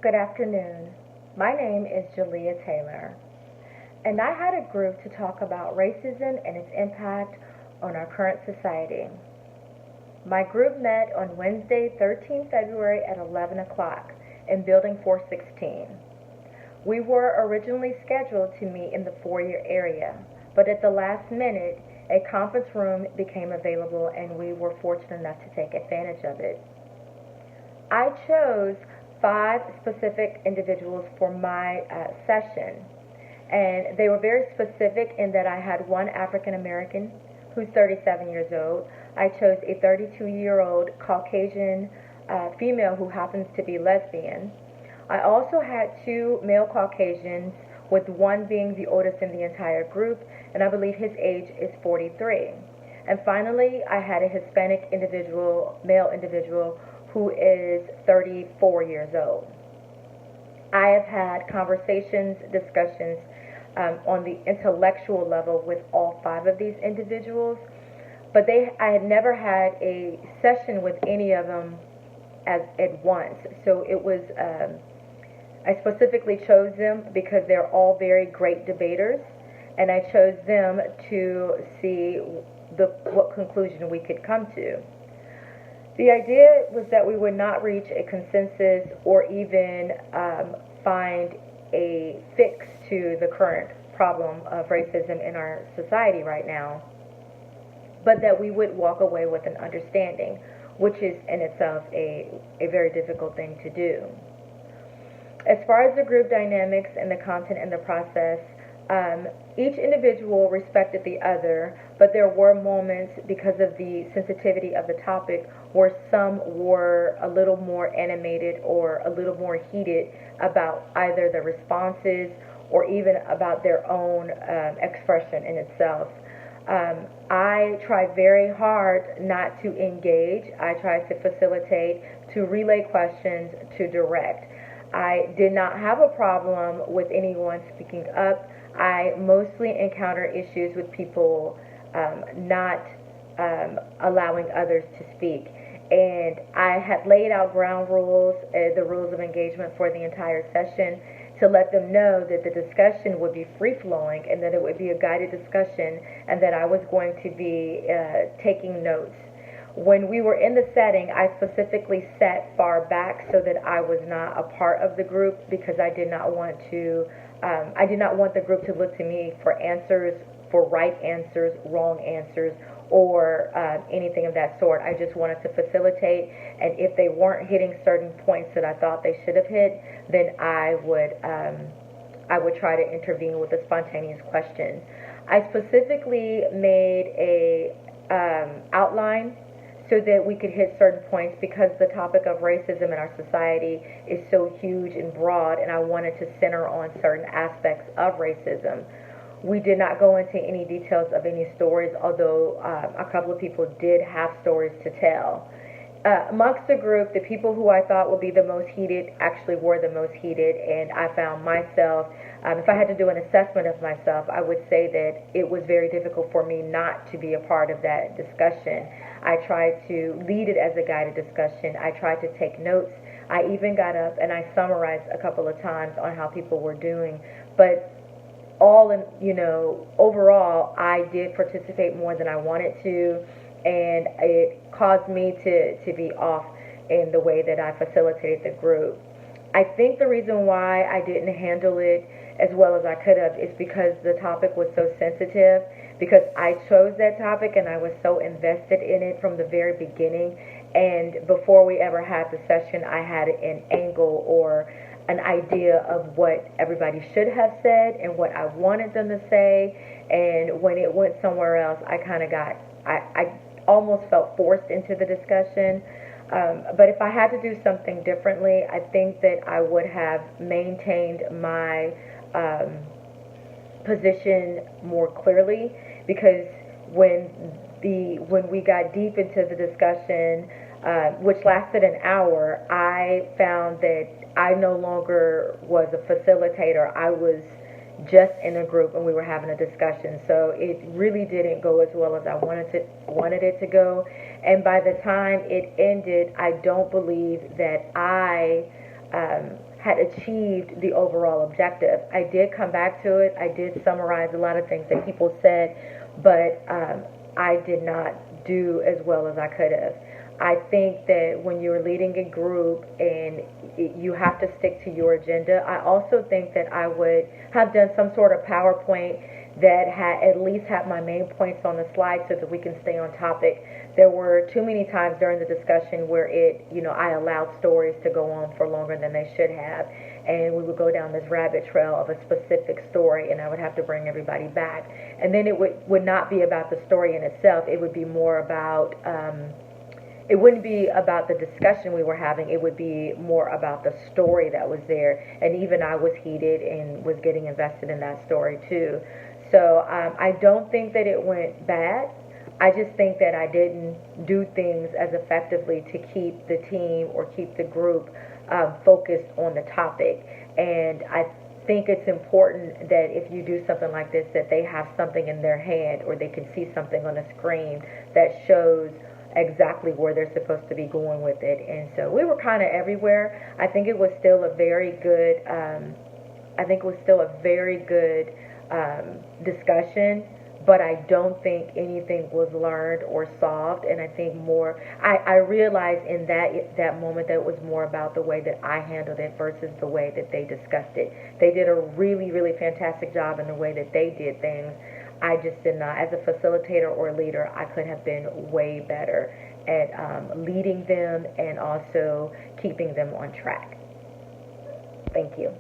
Good afternoon. My name is Jalea Taylor, and I had a group to talk about racism and its impact on our current society. My group met on Wednesday, 13 February at 11 o'clock in Building 416. We were originally scheduled to meet in the foyer area, but at the last minute, a conference room became available and we were fortunate enough to take advantage of it. I chose five specific individuals for my session, and they were very specific in that I had one African American who's 37 years old. I chose a 32-year-old Caucasian female who happens to be lesbian. I also had two male Caucasians, with one being the oldest in the entire group, and I believe his age is 43. And finally, I had a Hispanic individual, male individual, who is 34 years old. I have had conversations, discussions on the intellectual level with all five of these individuals, but I had never had a session with any of them at once. So it was, I specifically chose them because they're all very great debaters, and I chose them to see what conclusion we could come to. The idea was that we would not reach a consensus or even find a fix to the current problem of racism in our society right now, but that we would walk away with an understanding, which is in itself a very difficult thing to do. As far as the group dynamics and the content and the process, each individual respected the other, but there were moments, because of the sensitivity of the topic, where some were a little more animated or a little more heated about either the responses or even about their own expression in itself. I tried very hard not to engage. I tried to facilitate, to relay questions, to direct. I did not have a problem with anyone speaking up. I mostly encounter issues with people not allowing others to speak. And I had laid out ground rules, the rules of engagement for the entire session, to let them know that the discussion would be free flowing and that it would be a guided discussion and that I was going to be taking notes. When we were in the setting, I specifically sat far back so that I was not a part of the group, because I did not want the group to look to me for answers, for right answers, wrong answers, or anything of that sort. I just wanted to facilitate, and if they weren't hitting certain points that I thought they should have hit, then I would try to intervene with a spontaneous question. I specifically made a outline so that we could hit certain points, because the topic of racism in our society is so huge and broad, and I wanted to center on certain aspects of racism. We did not go into any details of any stories, although a couple of people did have stories to tell. Amongst the group, the people who I thought would be the most heated actually were the most heated, and I found myself, if I had to do an assessment of myself, I would say that it was very difficult for me not to be a part of that discussion. I tried to lead it as a guided discussion. I tried to take notes. I even got up and I summarized a couple of times on how people were doing, but overall, I did participate more than I wanted to, and it caused me to be off in the way that I facilitated the group. I think the reason why I didn't handle it as well as I could have is because the topic was so sensitive, because I chose that topic and I was so invested in it from the very beginning, and before we ever had the session, I had an angle or an idea of what everybody should have said and what I wanted them to say, and when it went somewhere else, I almost felt forced into the discussion. But if I had to do something differently, I think that I would have maintained my position more clearly, because when we got deep into the discussion, which lasted an hour, I found that I no longer was a facilitator. I was just in a group and we were having a discussion. So it really didn't go as well as I wanted it to go. And by the time it ended, I don't believe that I had achieved the overall objective. I did come back to it. I did summarize a lot of things that people said, but I did not do as well as I could have. I think that when you're leading a group and you have to stick to your agenda, I also think that I would have done some sort of PowerPoint that had at least had my main points on the slide so that we can stay on topic. There were too many times during the discussion where I allowed stories to go on for longer than they should have, and we would go down this rabbit trail of a specific story, and I would have to bring everybody back. And then it would not be about the story in itself. It would be more about it wouldn't be about the discussion we were having. It would be more about the story that was there. And even I was heated and was getting invested in that story too. So I don't think that it went bad. I just think that I didn't do things as effectively to keep the team or keep the group focused on the topic. And I think it's important that if you do something like this, that they have something in their hand or they can see something on a screen that shows exactly where they're supposed to be going with it. And so we were kind of everywhere. I think it was still a very good discussion, but I don't think anything was learned or solved. And I think I realized in that moment that it was more about the way that I handled it versus the way that they discussed it. They did a really, really fantastic job in the way that they did things. I just did not. As a facilitator or leader, I could have been way better at leading them and also keeping them on track. Thank you.